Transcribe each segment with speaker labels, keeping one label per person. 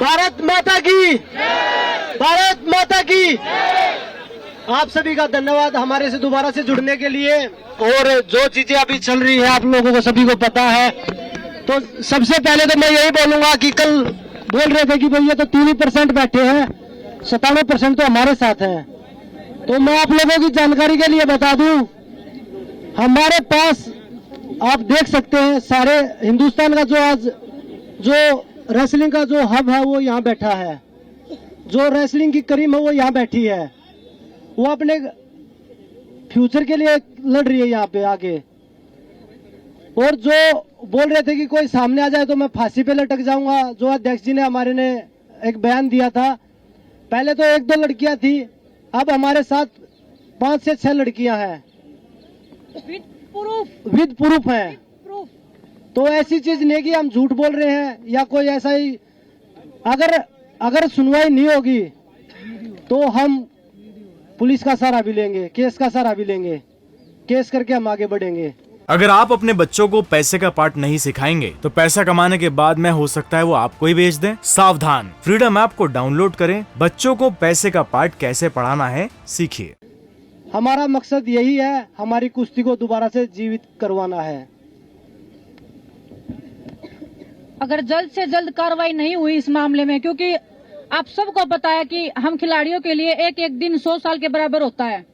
Speaker 1: भारत माता की, भारत माता की। आप सभी का धन्यवाद हमारे से दोबारा से जुड़ने के लिए। और जो चीजें अभी चल रही है आप लोगों को सभी को पता है। तो सबसे पहले तो मैं यही बोलूंगा कि कल बोल रहे थे कि भाई ये तो 3% बैठे हैं, 97% तो हमारे साथ हैं। तो मैं आप लोगों की जानकारी के लिए बता दूं, हमारे पास आप देख सकते हैं सारे हिंदुस्तान का जो रेसलिंग का जो हब है वो यहाँ बैठा है, जो रेसलिंग की करीम है वो यहाँ बैठी है, वो अपने फ्यूचर के लिए लड़ रही है यहाँ पे आके। और जो बोल रहे थे कि कोई सामने आ जाए तो मैं फांसी पे लटक जाऊंगा, जो अध्यक्ष जी ने हमारे ने एक बयान दिया था। पहले तो 1-2 लड़कियां थी, अब हमारे साथ 5 से 6 लड़कियां हैं विद प्रूफ हैं। तो ऐसी चीज नहीं कि हम झूठ बोल रहे हैं या कोई ऐसा ही। अगर सुनवाई नहीं होगी तो हम पुलिस का सहारा भी लेंगे, केस का सहारा भी लेंगे, केस करके हम आगे बढ़ेंगे।
Speaker 2: अगर आप अपने बच्चों को पैसे का पार्ट नहीं सिखाएंगे तो पैसा कमाने के बाद में हो सकता है वो आपको ही बेच दें। सावधान, फ्रीडम ऐप को डाउनलोड करें, बच्चों को पैसे का पार्ट कैसे पढ़ाना है सीखिए।
Speaker 1: हमारा मकसद यही है, हमारी कुश्ती को दोबारा से जीवित करवाना है।
Speaker 3: अगर जल्द से जल्द कार्रवाई नहीं हुई इस मामले में, क्योंकि आप सबको पता है कि हम खिलाड़ियों के लिए एक एक दिन 100 साल के बराबर होता है।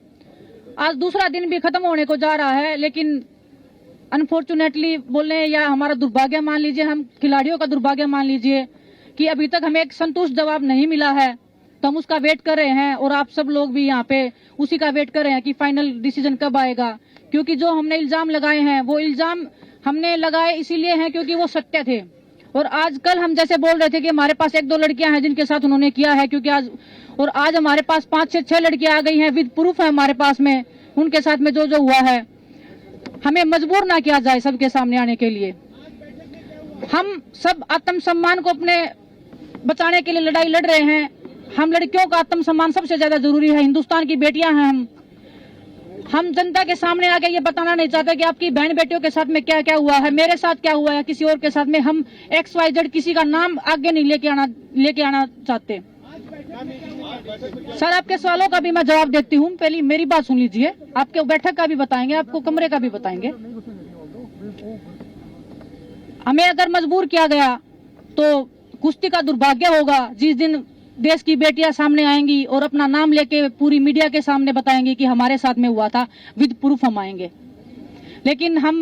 Speaker 3: आज दूसरा दिन भी खत्म होने को जा रहा है, लेकिन अनफॉर्चुनेटली बोलने या हमारा दुर्भाग्य मान लीजिए, हम खिलाड़ियों का दुर्भाग्य मान लीजिए कि अभी तक हमें एक संतुष्ट जवाब नहीं मिला है। तो हम उसका वेट कर रहे हैं और आप सब लोग भी यहाँ पे उसी का वेट कर रहे हैं कि फाइनल डिसीजन कब आएगा। क्योंकि जो हमने इल्जाम लगाए हैं वो इल्जाम हमने लगाए इसीलिए हैं क्योंकि वो सत्य थे। और आज कल हम जैसे बोल रहे थे कि हमारे पास 1-2 लड़कियां हैं जिनके साथ उन्होंने किया है, क्योंकि आज हमारे पास 5 से 6 लड़कियां आ गई हैं, विद प्रूफ है हमारे पास में उनके साथ में जो हुआ है। हमें मजबूर ना किया जाए सबके सामने आने के लिए। हम सब आत्मसम्मान को अपने बचाने के लिए लड़ाई लड़ रहे हैं। हम लड़कियों का आत्मसम्मान सबसे ज्यादा जरूरी है, हिंदुस्तान की बेटियां हैं हम जनता के सामने आके ये बताना नहीं चाहते कि आपकी बहन बेटियों के साथ में क्या क्या हुआ है, मेरे साथ क्या हुआ है, किसी और के साथ में। हम XYZ किसी का नाम आगे नहीं लेके आना चाहते। सर, आपके सवालों का भी मैं जवाब देती हूँ। पहले मेरी बात सुन लीजिए, आपके बैठक का भी बताएंगे, आपको कमरे का भी बताएंगे। हमें अगर मजबूर किया गया तो कुश्ती का दुर्भाग्य होगा जिस दिन देश की बेटियां सामने आएंगी और अपना नाम लेके पूरी मीडिया के सामने बताएंगी कि हमारे साथ में हुआ था, विद प्रूफ हम आएंगे। लेकिन हम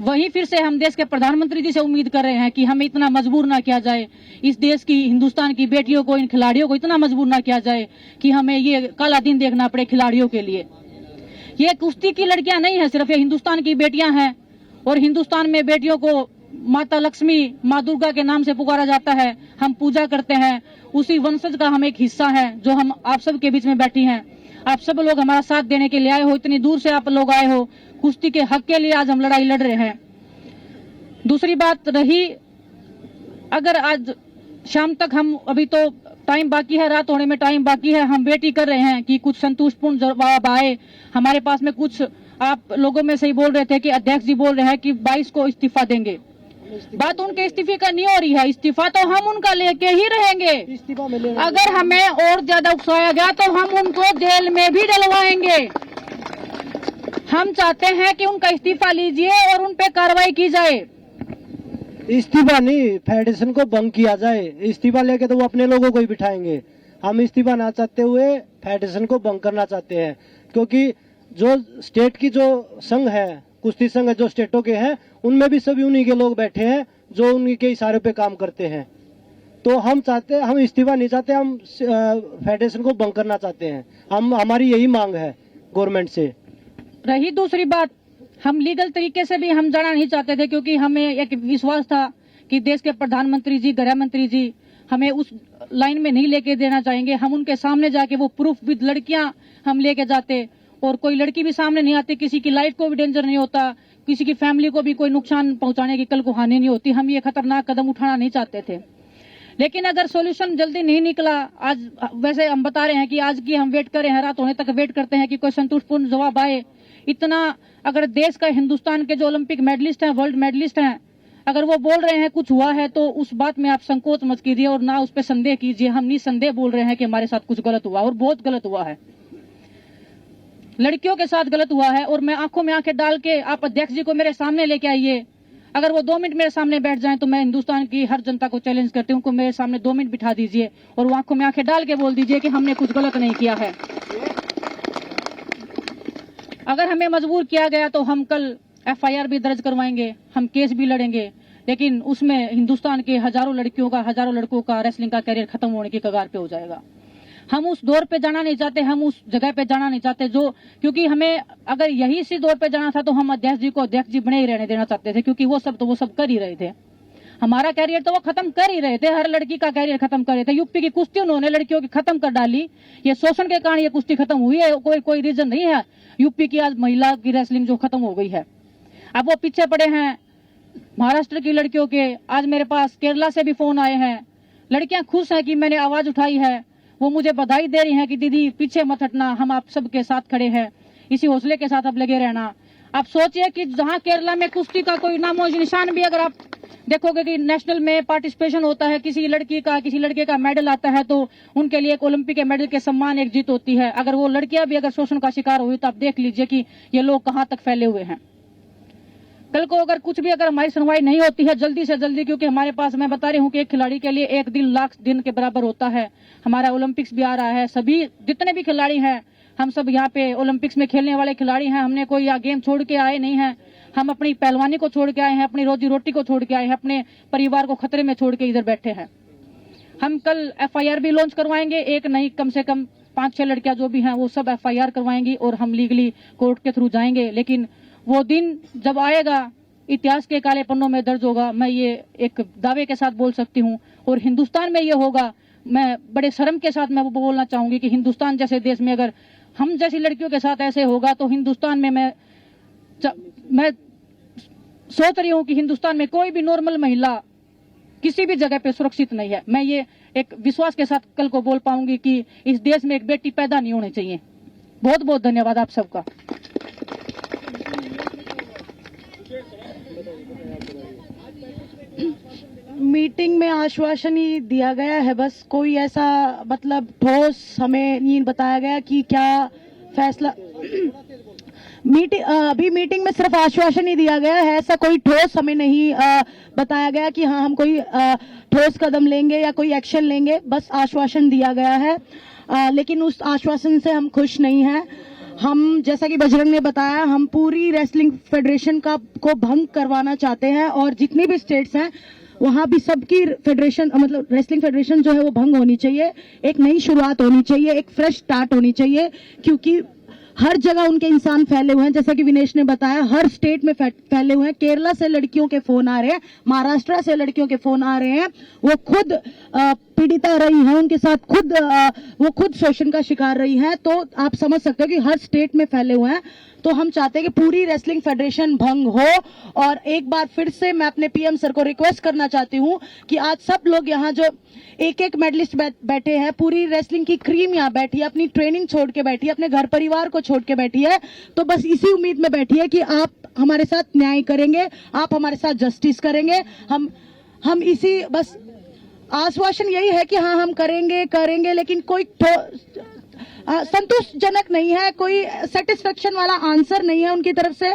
Speaker 3: वही फिर से हम देश के प्रधानमंत्री जी से उम्मीद कर रहे हैं कि हमें इतना मजबूर ना किया जाए, इस देश की हिंदुस्तान की बेटियों को, इन खिलाड़ियों को इतना मजबूर ना किया जाए कि हमें ये काला दिन देखना पड़े खिलाड़ियों के लिए। ये कुश्ती की लड़कियां नहीं है सिर्फ, ये हिंदुस्तान की बेटियां हैं। और हिंदुस्तान में बेटियों को माता लक्ष्मी, माँ दुर्गा के नाम से पुकारा जाता है, हम पूजा करते हैं। उसी वंशज का हम एक हिस्सा है जो हम आप सब के बीच में बैठी हैं। आप सब लोग हमारा साथ देने के लिए आए हो, इतनी दूर से आप लोग आए हो, कुश्ती के हक के लिए आज हम लड़ाई लड़ रहे हैं। दूसरी बात रही, अगर आज शाम तक हम, अभी तो टाइम बाकी है, रात होने में टाइम बाकी है, हम वेट ही कर रहे हैं कि कुछ संतुष्टपूर्ण जवाब आए हमारे पास में। कुछ आप लोगों में से ही बोल रहे थे कि अध्यक्ष जी बोल रहे हैं कि 22 को इस्तीफा देंगे। बात उनके इस्तीफे का नहीं हो रही है, इस्तीफा तो हम उनका लेके ही रहेंगे। अगर हमें और ज्यादा उकसाया गया तो हम उनको जेल में भी डलवाएंगे। हम चाहते हैं कि उनका इस्तीफा लीजिए और उन पे कार्रवाई की जाए।
Speaker 1: इस्तीफा नहीं, फेडरेशन को भंग किया जाए। इस्तीफा लेके तो वो अपने लोगों को ही बिठाएंगे। हम इस्तीफा ना चाहते हुए फेडरेशन को भंग करना चाहते हैं, क्योंकि जो स्टेट की जो संघ है, कुश्ती संघ जो स्टेटों के हैं, उनमें भी सभी उन्हीं के लोग बैठे हैं जो उन्हीं के इशारे पे काम करते हैं। तो हम इस्तीफा नहीं चाहते, हम फेडरेशन को भंग करना चाहते हैं। हमारी यही मांग है गवर्नमेंट से।
Speaker 3: रही दूसरी बात, हम लीगल तरीके से भी हम जाना नहीं चाहते थे, क्योंकि हमें एक विश्वास था कि देश के प्रधानमंत्री जी, गृह मंत्री जी हमें उस लाइन में नहीं लेके देना चाहेंगे। हम उनके सामने जाके वो प्रूफ विद लड़कियां हम लेके जाते, और कोई लड़की भी सामने नहीं आती, किसी की लाइफ को भी डेंजर नहीं होता, किसी की फैमिली को भी कोई नुकसान पहुंचाने की कल को हानि नहीं होती। हम ये खतरनाक कदम उठाना नहीं चाहते थे। लेकिन अगर सॉल्यूशन जल्दी नहीं निकला, आज वैसे हम बता रहे हैं कि आज की हम वेट कर रहे हैं, रात होने तक वेट करते हैं कि कोई संतुष्टपूर्ण जवाब आए। इतना अगर देश का, हिंदुस्तान के जो ओलंपिक मेडलिस्ट हैं, वर्ल्ड मेडलिस्ट हैं, अगर वो बोल रहे हैं कुछ हुआ है तो उस बात में आप संकोच मत कीजिए और ना उस पर संदेह कीजिए। हम निसंदेह बोल रहे हैं कि हमारे साथ कुछ गलत हुआ और बहुत गलत हुआ है, लड़कियों के साथ गलत हुआ है। और मैं आंखों में आंखें डाल के, आप अध्यक्ष जी को मेरे सामने लेके आइए, अगर वो 2 मिनट मेरे सामने बैठ जाएं तो मैं हिंदुस्तान की हर जनता को चैलेंज करती हूँ कि मेरे सामने 2 मिनट बिठा दीजिए और वो आंखों में आंखें डाल के बोल दीजिए कि हमने कुछ गलत नहीं किया है। अगर हमें मजबूर किया गया तो हम कल FIR भी दर्ज करवाएंगे, हम केस भी लड़ेंगे, लेकिन उसमें हिंदुस्तान के हजारों लड़कियों का, हजारों लड़कों का रेसलिंग का करियर खत्म होने की कगार पे हो जाएगा। हम उस दौर पे जाना नहीं चाहते, हम उस जगह पे जाना नहीं चाहते जो, क्योंकि हमें अगर यही इसी दौर पे जाना था तो हम अध्यक्ष जी को अध्यक्ष जी बने ही रहने देना चाहते थे, क्योंकि वो सब कर ही रहे थे। हमारा कैरियर तो वो खत्म कर ही रहे थे, हर लड़की का कैरियर खत्म कर रहे थे। यूपी की कुश्ती उन्होंने लड़कियों की खत्म कर डाली, ये शोषण के कारण ये कुश्ती खत्म हुई है, कोई रीजन नहीं है यूपी की आज महिला की रेसलिंग जो खत्म हो गई है। अब वो पीछे पड़े हैं महाराष्ट्र की लड़कियों के। आज मेरे पास केरला से भी फोन आए हैं, लड़कियां खुश हैं कि मैंने आवाज उठाई है, वो मुझे बधाई दे रही हैं कि दीदी पीछे मत हटना, हम आप सबके साथ खड़े हैं, इसी हौसले के साथ अब लगे रहना। आप सोचिए कि जहां केरला में कुश्ती का कोई नामो निशान भी, अगर आप देखोगे कि नेशनल में पार्टिसिपेशन होता है, किसी लड़की का किसी लड़के का मेडल आता है तो उनके लिए एक ओलंपिक के मेडल के सम्मान एक जीत होती है। अगर वो लड़कियां भी अगर शोषण का शिकार हुई तो आप देख लीजिए कि ये लोग कहां तक फैले हुए हैं। कल को अगर कुछ भी, अगर हमारी सुनवाई नहीं होती है जल्दी से जल्दी, क्योंकि हमारे पास, मैं बता रही हूँ कि एक खिलाड़ी के लिए एक दिन लाख दिन के बराबर होता है। हमारा ओलंपिक्स भी आ रहा है, सभी जितने भी खिलाड़ी हैं, हम सब यहाँ पे ओलंपिक्स में खेलने वाले खिलाड़ी हैं। हमने कोई यहाँ गेम छोड़ के आए नहीं हैं, हम अपनी पहलवानी को छोड़ के आए हैं, अपनी रोजी रोटी को छोड़ के आए हैं, अपने परिवार को खतरे में छोड़ के इधर बैठे हैं। हम कल FIR भी लॉन्च करवाएंगे, एक नहीं कम से कम 5-6 लड़कियां जो भी हैं वो सब FIR करवाएंगी और हम लीगली कोर्ट के थ्रू जाएंगे। लेकिन वो दिन जब आएगा, इतिहास के काले पन्नों में दर्ज होगा, मैं ये एक दावे के साथ बोल सकती हूँ। और हिंदुस्तान में ये होगा, मैं बड़े शर्म के साथ मैं वो बोलना चाहूंगी कि हिंदुस्तान जैसे देश में अगर हम जैसी लड़कियों के साथ ऐसे होगा तो हिंदुस्तान में मैं सोच रही हूँ कि हिंदुस्तान में कोई भी नॉर्मल महिला किसी भी जगह पे सुरक्षित नहीं है। मैं ये एक विश्वास के साथ कल को बोल पाऊंगी कि इस देश में एक बेटी पैदा नहीं होनी चाहिए। बहुत बहुत धन्यवाद आप सबका।
Speaker 4: मीटिंग में आश्वासन ही दिया गया है, बस कोई ऐसा मतलब ठोस हमें नहीं बताया गया कि क्या फैसला। अभी मीटिंग में सिर्फ आश्वासन ही दिया गया है, ऐसा कोई ठोस हमें नहीं बताया गया कि हाँ हम कोई ठोस कदम लेंगे या कोई एक्शन लेंगे, बस आश्वासन दिया गया है। लेकिन उस आश्वासन से हम खुश नहीं हैं। हम, जैसा कि बजरंग ने बताया, हम पूरी रेसलिंग फेडरेशन को भंग करवाना चाहते हैं और जितनी भी स्टेट्स हैं वहां भी सबकी फेडरेशन, मतलब रेसलिंग फेडरेशन जो है वो भंग होनी चाहिए। एक नई शुरुआत होनी चाहिए, एक फ्रेश स्टार्ट होनी चाहिए, क्योंकि हर जगह उनके इंसान फैले हुए हैं। जैसा कि विनेश ने बताया, हर स्टेट में फैले हुए हैं। केरला से लड़कियों के फोन आ रहे हैं, महाराष्ट्र से लड़कियों के फोन आ रहे हैं, वो खुद पीड़िता रही हैं, उनके साथ वो खुद शोषण का शिकार रही हैं। तो आप समझ सकते हो कि हर स्टेट में फैले हुए हैं। तो हम चाहते हैं कि पूरी रेसलिंग फेडरेशन भंग हो। और एक बार फिर से मैं अपने PM सर को रिक्वेस्ट करना चाहती हूं कि आज सब लोग यहाँ जो एक मेडलिस्ट बैठे हैं, पूरी रेसलिंग की क्रीम यहाँ बैठी है, अपनी ट्रेनिंग छोड़ के बैठी है, अपने घर परिवार को छोड़ के बैठी है, तो बस इसी उम्मीद में बैठी है कि आप हमारे साथ न्याय करेंगे, आप हमारे साथ जस्टिस करेंगे। हम इसी बस आश्वासन यही है कि हाँ हम करेंगे, लेकिन कोई संतोषजनक नहीं है, कोई सेटिस्फेक्शन वाला आंसर नहीं है उनकी तरफ से।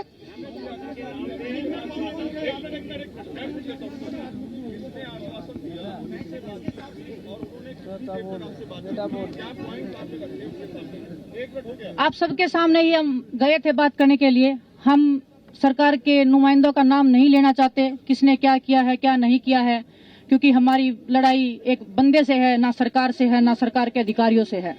Speaker 3: आप सबके सामने ही हम गए थे बात करने के लिए। हम सरकार के नुमाइंदों का नाम नहीं लेना चाहते, किसने क्या किया है क्या नहीं किया है, क्योंकि हमारी लड़ाई एक बंदे से है, ना सरकार से है, ना सरकार के अधिकारियों से है।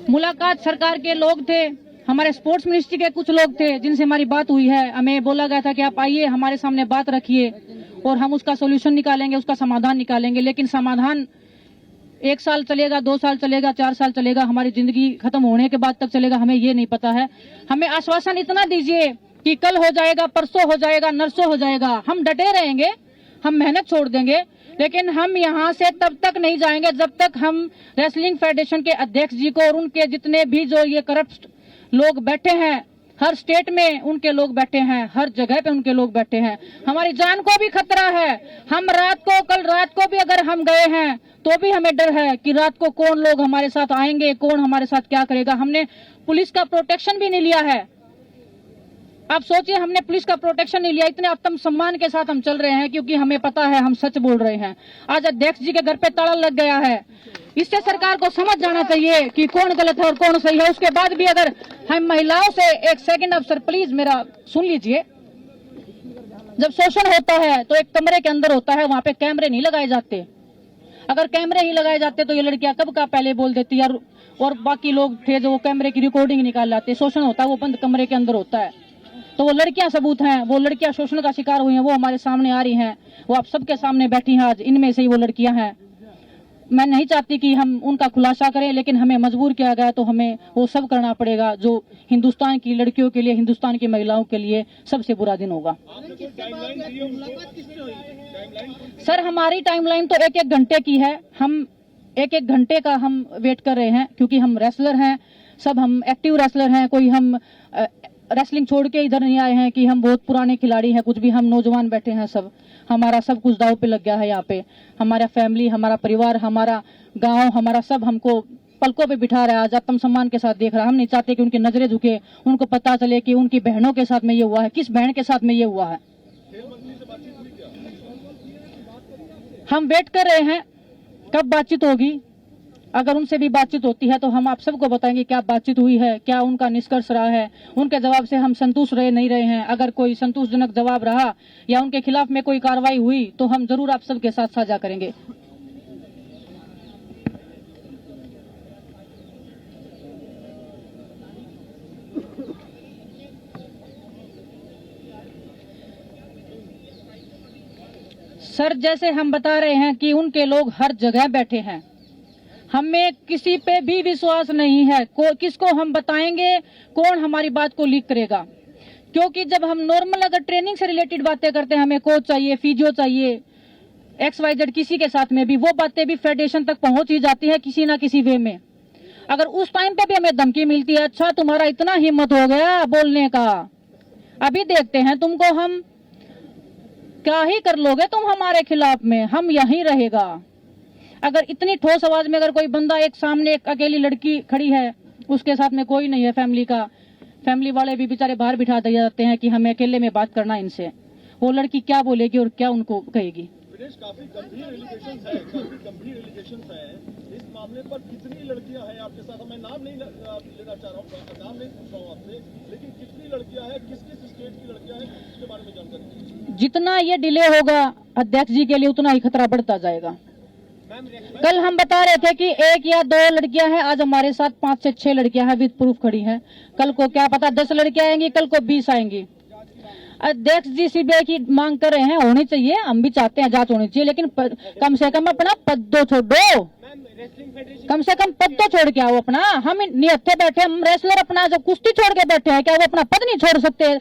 Speaker 3: मुलाकात सरकार के लोग थे, हमारे स्पोर्ट्स मिनिस्ट्री के कुछ लोग थे जिनसे हमारी बात हुई है। हमें बोला गया था कि आप आइए, हमारे सामने बात रखिए और हम उसका सोल्यूशन निकालेंगे, उसका समाधान निकालेंगे। लेकिन समाधान 1 साल चलेगा, 2 साल चलेगा, 4 साल चलेगा, हमारी जिंदगी खत्म होने के बाद तक चलेगा, हमें ये नहीं पता है। हमें आश्वासन इतना दीजिए कि कल हो जाएगा, परसों हो जाएगा, नरसों हो जाएगा। हम डटे रहेंगे, हम मेहनत छोड़ देंगे, लेकिन हम यहाँ से तब तक नहीं जाएंगे जब तक हम रेसलिंग फेडरेशन के अध्यक्ष जी को और उनके जितने भी जो ये करप्ट लोग बैठे हैं, हर स्टेट में उनके लोग बैठे हैं, हर जगह पे उनके लोग बैठे हैं। हमारी जान को भी खतरा है। हम कल रात को भी अगर हम गए हैं तो भी हमें डर है कि रात को कौन लोग हमारे साथ आएंगे, कौन हमारे साथ क्या करेगा। हमने पुलिस का प्रोटेक्शन भी नहीं लिया है। आप सोचिए, हमने पुलिस का प्रोटेक्शन नहीं लिया, इतने आत्म सम्मान के साथ हम चल रहे हैं क्योंकि हमें पता है हम सच बोल रहे हैं। आज अध्यक्ष जी के घर पे ताला लग गया है। इससे सरकार को समझ जाना चाहिए कि कौन गलत है और कौन सही है। उसके बाद भी अगर हम महिलाओं से, एक सेकंड अफसर प्लीज मेरा सुन लीजिए, जब शोषण होता है तो एक कमरे के अंदर होता है, वहां पे कैमरे नहीं लगाए जाते। अगर कैमरे ही लगाए जाते तो ये लड़कियां कब का पहले बोल देती यार, और बाकी लोग थे जो कैमरे की रिकॉर्डिंग निकाल लाते। शोषण होता है वो बंद कमरे के अंदर होता है। तो वो लड़कियां सबूत हैं, वो लड़कियां शोषण का शिकार हुई हैं, वो हमारे सामने आ रही हैं, वो आप सबके सामने बैठी हैं आज। इनमें से ही वो लड़कियां हैं। मैं नहीं चाहती कि हम उनका खुलासा करें, लेकिन हमें मजबूर किया गया तो हमें वो सब करना पड़ेगा जो हिंदुस्तान की लड़कियों के लिए, हिंदुस्तान की महिलाओं के लिए सबसे बुरा दिन होगा। सर, हमारी टाइमलाइन तो 1-1 घंटे की है। हम 1-1 घंटे का हम वेट कर रहे हैं क्योंकि हम रेसलर हैं, सब हम एक्टिव रेसलर हैं। कोई हम रेसलिंग छोड़ के इधर नहीं आए हैं कि हम बहुत पुराने खिलाड़ी हैं, कुछ भी। हम नौजवान बैठे हैं सब। हमारा सब कुछ दांव पे लग गया है यहाँ पे। हमारा फैमिली, हमारा परिवार, हमारा गांव, हमारा सब हमको पलकों पे बिठा रहा है, आज आत्म सम्मान के साथ देख रहा है। हम नहीं चाहते कि उनकी नजरें झुके, उनको पता चले कि उनकी बहनों के साथ में ये हुआ है, किस बहन के साथ में ये हुआ है। हम वेट कर रहे हैं कब बातचीत होगी। अगर उनसे भी बातचीत होती है तो हम आप सबको बताएंगे क्या बातचीत हुई है, क्या उनका निष्कर्ष रहा है। उनके जवाब से हम संतुष्ट रहे नहीं रहे हैं। अगर कोई संतोषजनक जवाब रहा या उनके खिलाफ में कोई कार्रवाई हुई तो हम जरूर आप सबके साथ साझा करेंगे। सर, जैसे हम बता रहे हैं कि उनके लोग हर जगह बैठे हैं। हमें किसी पे भी विश्वास नहीं है। किसको हम बताएंगे, कौन हमारी बात को लीक करेगा। क्योंकि जब हम नॉर्मल अगर ट्रेनिंग से रिलेटेड बातें करते हैं, हमें कोच चाहिए, फिजियो चाहिए, XYZ किसी के साथ में भी, वो बातें भी फेडरेशन तक पहुंच ही जाती है किसी ना किसी वे में। अगर उस टाइम पे भी हमें धमकी मिलती है, अच्छा तुम्हारा इतना हिम्मत हो गया बोलने का, अभी देखते हैं तुमको हम क्या ही कर लोगे तुम हमारे खिलाफ में, हम यहीं रहेगा। अगर इतनी ठोस आवाज में अगर कोई बंदा, एक सामने एक अकेली लड़की खड़ी है, उसके साथ में कोई नहीं है फैमिली का, फैमिली वाले भी बेचारे बाहर बिठा दिए जाते हैं कि हमें अकेले में बात करना इनसे, वो लड़की क्या बोलेगी और क्या उनको कहेगी।
Speaker 5: काफी गंभीर एलिगेशंस है, इस मामले पर कितनी लड़कियां हैं आपके साथ? मैं नाम नहीं लेना चाह रहा हूँ, नाम नहीं पूछ रहा हूँ आपसे, लेकिन कितनी लड़कियां हैं, किस किस स्टेट की लड़कियां हैं, इसके बारे में जानकारी दीजिए।
Speaker 3: जितना ये डिले होगा अध्यक्ष जी के लिए उतना ही खतरा बढ़ता जाएगा। कल हम बता रहे थे कि 1 या 2 लड़कियां हैं, आज हमारे साथ 5 से 6 लड़कियां हैं विद प्रूफ खड़ी हैं। कल को क्या पता 10 लड़कियां आएंगी, कल को 20 आएंगी। अध्यक्ष जी सीबीआई की मांग कर रहे हैं, होनी चाहिए, हम भी चाहते हैं जांच होनी चाहिए, लेकिन कम से कम अपना पद तो छोड़ो, कम से कम पद तो छोड़ के आओ अपना। हम निहत्थे बैठे, हम रेसलर अपना जो कुश्ती छोड़ के बैठे हैं, क्या वो अपना पद नहीं छोड़ सकते?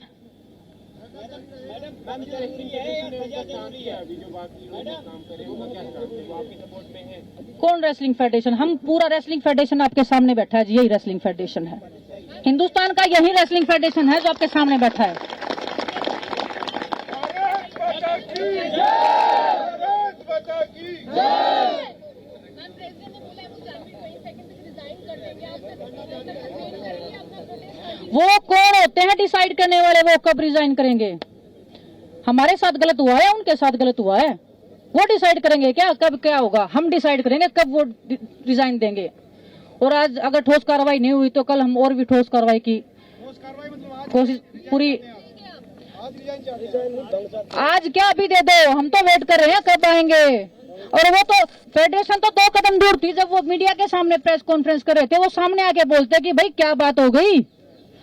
Speaker 3: कौन रेसलिंग फेडरेशन? हम पूरा रेसलिंग फेडरेशन आपके सामने बैठा है जी, यही रेसलिंग फेडरेशन है हिंदुस्तान का, यही रेसलिंग फेडरेशन है जो आपके सामने बैठा है। वो कौन होते हैं डिसाइड करने वाले, वो कब रिजाइन करेंगे? हमारे साथ गलत हुआ है, उनके साथ गलत हुआ है, वो डिसाइड करेंगे क्या कब क्या होगा? हम डिसाइड करेंगे कब वो रिजाइन देंगे। और आज अगर ठोस कार्रवाई नहीं हुई तो कल हम और भी ठोस कार्रवाई की कोशिश पूरी। आज क्या अभी दे दो, हम तो वेट कर रहे हैं कब आएंगे। और वो तो फेडरेशन तो 2 कदम दूर थी, जब वो मीडिया के सामने प्रेस कॉन्फ्रेंस कर रहे थे, वो सामने आके बोलते कि भाई क्या बात हो गई।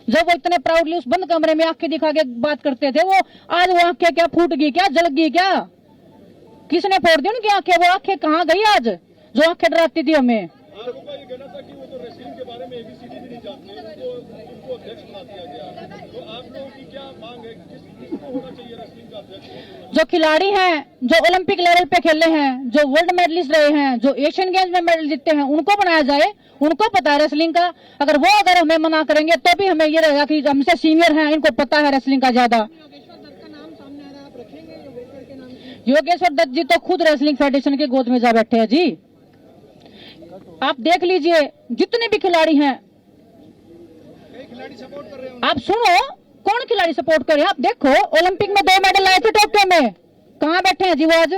Speaker 3: जब वो इतने प्राउडली उस बंद कमरे में आंखें दिखा के बात करते थे, वो आज वो आंखें क्या फूट गई क्या, जल गई क्या? किसने फोड़ दी उनकी आंखें? वो आंखें कहाँ गई आज जो आंखें डराती थी हमें? जो खिलाड़ी हैं, जो ओलंपिक लेवल पे खेले हैं, जो वर्ल्ड मेडलिस्ट रहे हैं, जो एशियन गेम्स में मेडल जीतते हैं, उनको बनाया जाए, उनको पता है रेसलिंग का। अगर हमें मना करेंगे तो भी हमें ये रहेगा कि हमसे सीनियर हैं, इनको पता है रेसलिंग का ज्यादा। योगेश्वर दत्त जी तो खुद रेसलिंग फेडरेशन के गोद में जा बैठे हैं जी। आप देख लीजिए जितने भी खिलाड़ी हैं, आप सुनो कौन खिलाड़ी सपोर्ट करे। आप देखो ओलंपिक में 2 मेडल आए थे टोक्यो में, कहां बैठे हैं जी वो आज?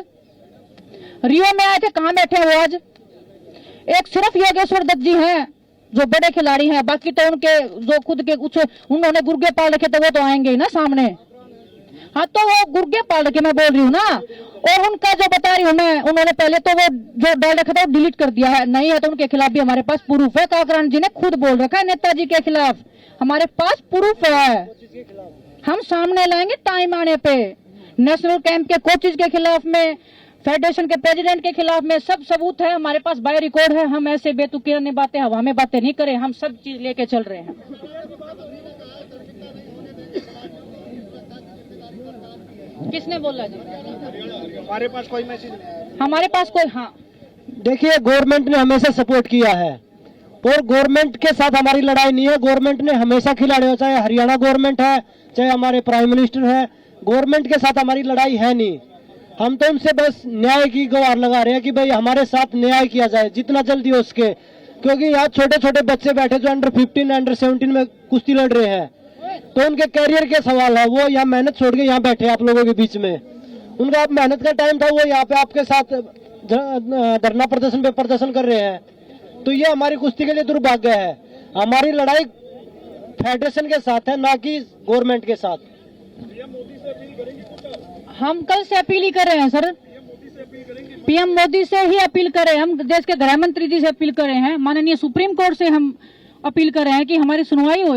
Speaker 3: रियो में आए थे, कहां बैठे हैं वो आज? एक सिर्फ योगेश्वर दत्त जी हैं जो बड़े खिलाड़ी हैं, बाकी तो उनके जो खुद के कुछ उन्होंने गुर्गे पाल रखे थे वो तो आएंगे ही ना सामने। हाँ तो वो गुर्गे पाल रखे मैं बोल रही हूँ ना। और उनका जो बता रही हूँ मैं, उन्होंने पहले तो वो जो डाल रखा था वो डिलीट कर दिया है, नहीं है तो उनके खिलाफ भी हमारे पास प्रूफ है। काकरान जी ने खुद बोल रखा है नेताजी के खिलाफ, हमारे पास प्रूफ है, हम सामने लाएंगे टाइम आने पे। नेशनल कैंप के कोचेज के खिलाफ में, फेडरेशन के प्रेसिडेंट के खिलाफ में सब सबूत है हमारे पास, बाय रिकॉर्ड है। हम ऐसे बेतुकी बातें हवा में बातें नहीं करें, हम सब चीज लेके चल रहे हैं। किसने बोला जी?
Speaker 5: हमारे पास कोई मैसेज?
Speaker 3: हमारे पास कोई, हाँ
Speaker 1: देखिए गवर्नमेंट ने हमेशा सपोर्ट किया है और गवर्नमेंट के साथ हमारी लड़ाई नहीं है। गवर्नमेंट ने हमेशा खिलाड़ियों, चाहे हरियाणा गवर्नमेंट है चाहे हमारे प्राइम मिनिस्टर है, गवर्नमेंट के साथ हमारी लड़ाई है नहीं। हम तो उनसे बस न्याय की गुहार लगा रहे हैं कि भाई हमारे साथ न्याय किया जाए जितना जल्दी हो सके, क्योंकि यहाँ छोटे छोटे बच्चे बैठे जो अंडर 15 अंडर 17 में कुश्ती लड़ रहे हैं, तो उनके कैरियर के सवाल है। वो यहाँ मेहनत छोड़ के यहाँ बैठे आप लोगों के बीच में, उनका आप मेहनत का टाइम था, वो यहाँ पे आपके साथ धरना प्रदर्शन पे प्रदर्शन कर रहे हैं। तो ये हमारी कुश्ती के लिए दुर्भाग्य है। हमारी लड़ाई फेडरेशन के साथ है, ना कि गवर्नमेंट के साथ।
Speaker 3: हम कल से अपील ही कर रहे हैं सर, पीएम मोदी से ही अपील कर रहे हैं, हम देश के गृह मंत्री जी से अपील कर रहे हैं, माननीय सुप्रीम कोर्ट से हम अपील कर रहे हैं कि हमारी सुनवाई हो,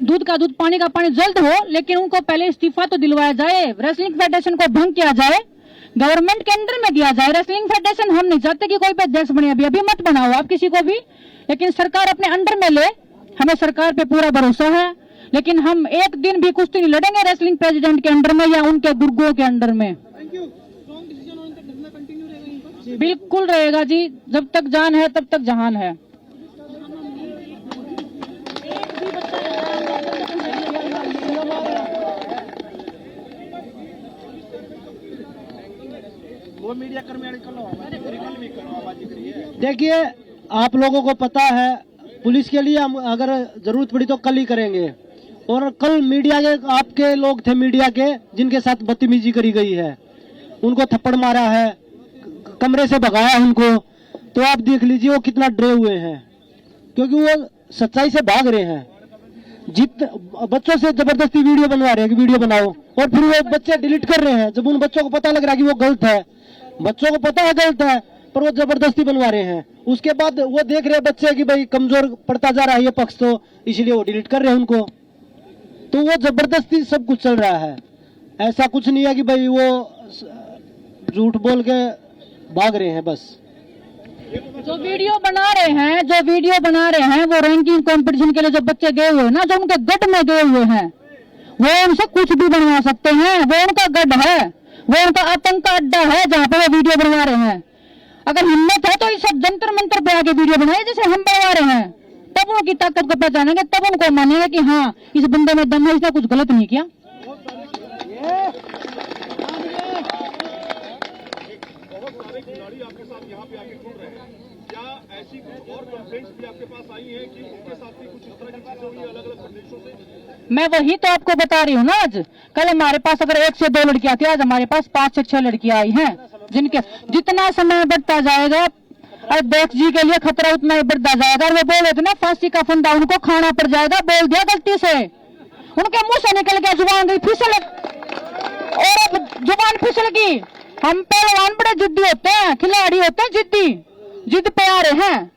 Speaker 3: दूध का दूध पानी का पानी जल्द हो, लेकिन उनको पहले इस्तीफा तो दिलवाया जाए। रेसलिंग फेडरेशन को भंग किया जाए, गवर्नमेंट के अंडर में दिया जाए। रेसलिंग फेडरेशन हम नहीं चाहते कि कोई भी अध्यक्ष बने, अभी मत बनाओ आप किसी को भी, लेकिन सरकार अपने अंडर में ले। हमें सरकार पे पूरा भरोसा है, लेकिन हम एक दिन भी कुश्ती नहीं लड़ेंगे रेसलिंग प्रेसिडेंट के अंडर में या उनके गुर्गों के अंडर में। बिल्कुल रहेगा जी, जब तक जान है तब तक जहान है।
Speaker 5: वो मीडिया कर्मी
Speaker 1: देखिए आप लोगों को पता है, पुलिस के लिए हम अगर जरूरत पड़ी तो कल ही करेंगे। और कल मीडिया के आपके लोग थे, मीडिया के जिनके साथ बदतमीजी करी गई है, उनको थप्पड़ मारा है, कमरे से भगाया उनको, तो आप देख लीजिए वो कितना डरे हुए हैं, क्योंकि वो सच्चाई से भाग रहे हैं। बच्चों से जबरदस्ती वीडियो बनवा रहे हैं कि वीडियो बनाओ, और फिर वो बच्चे डिलीट कर रहे हैं। जब उन बच्चों को पता लग रहा है कि वो गलत है, बच्चों को पता है गलत है, पर वो जबरदस्ती बनवा रहे हैं। उसके बाद वो देख रहे हैं बच्चे कि भाई कमजोर पड़ता जा रहा है ये पक्ष, तो इसलिए वो डिलीट कर रहे हैं उनको। तो वो जबरदस्ती सब कुछ चल रहा है, ऐसा कुछ नहीं है कि भाई वो झूठ बोल के भाग रहे हैं। बस
Speaker 3: जो वीडियो बना रहे हैं वो रैंकिंग कंपटीशन के लिए जो बच्चे गए हुए हैं ना, जो उनके गढ़ में गए हुए हैं, वो उनसे कुछ भी बनवा सकते हैं। वो उनका गढ़ है, वो उनका आतंक का अड्डा है जहाँ पे वो वीडियो बनवा रहे हैं। अगर हिम्मत है तो इस सब जंतर मंतर पे आके वीडियो बनाए जैसे हम बनवा रहे हैं, तब उनकी ताकत को पहचानेंगे, तब उनको मानेंगे कि हाँ इस बंदे में दम है, इसने कुछ गलत नहीं किया।
Speaker 5: बहुत सारे खिलाड़ी आपके साथ यहाँ पे आके जुड़ रहे हैं, क्या ऐसी कुछ और कंप्लेंट्स भी आपके पास आई है कि उनके साथ भी कुछ इस तरह की चीजें हुई अलग अलग प्रदेशों से?
Speaker 3: मैं वही तो आपको बता रही हूँ ना। आज कल हमारे पास अगर 1 से 2 लड़कियां थी, आज हमारे पास 5 से 6 लड़कियां आई हैं, जिनके जितना समय बढ़ता जाएगा अध्यक्ष जी के लिए खतरा उतना ही बढ़ता जाएगा। और वो बोले थे ना फांसी का फंदा उनको खाना पड़ जाएगा, बोल दिया गलती से, उनके मुंह से निकल गया, जुबान गई फिसल, और अब जुबान फिसल गई। हम पहलवान बड़े जिद्दी होते हैं, खिलाड़ी होते हैं जिद्दी, जिद पे आ रहे हैं।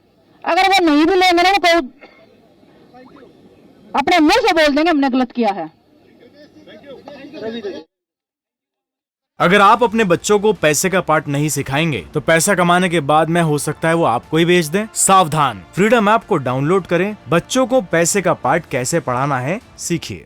Speaker 3: अगर वो नहीं भी लेंगे ना, वो अपने मुंह से बोल देंगे हमने गलत किया है।
Speaker 2: अगर आप अपने बच्चों को पैसे का पार्ट नहीं सिखाएंगे तो पैसा कमाने के बाद में हो सकता है वो आपको ही बेच दें। सावधान, फ्रीडम ऐप को डाउनलोड करें, बच्चों को पैसे का पार्ट कैसे पढ़ाना है सीखिए।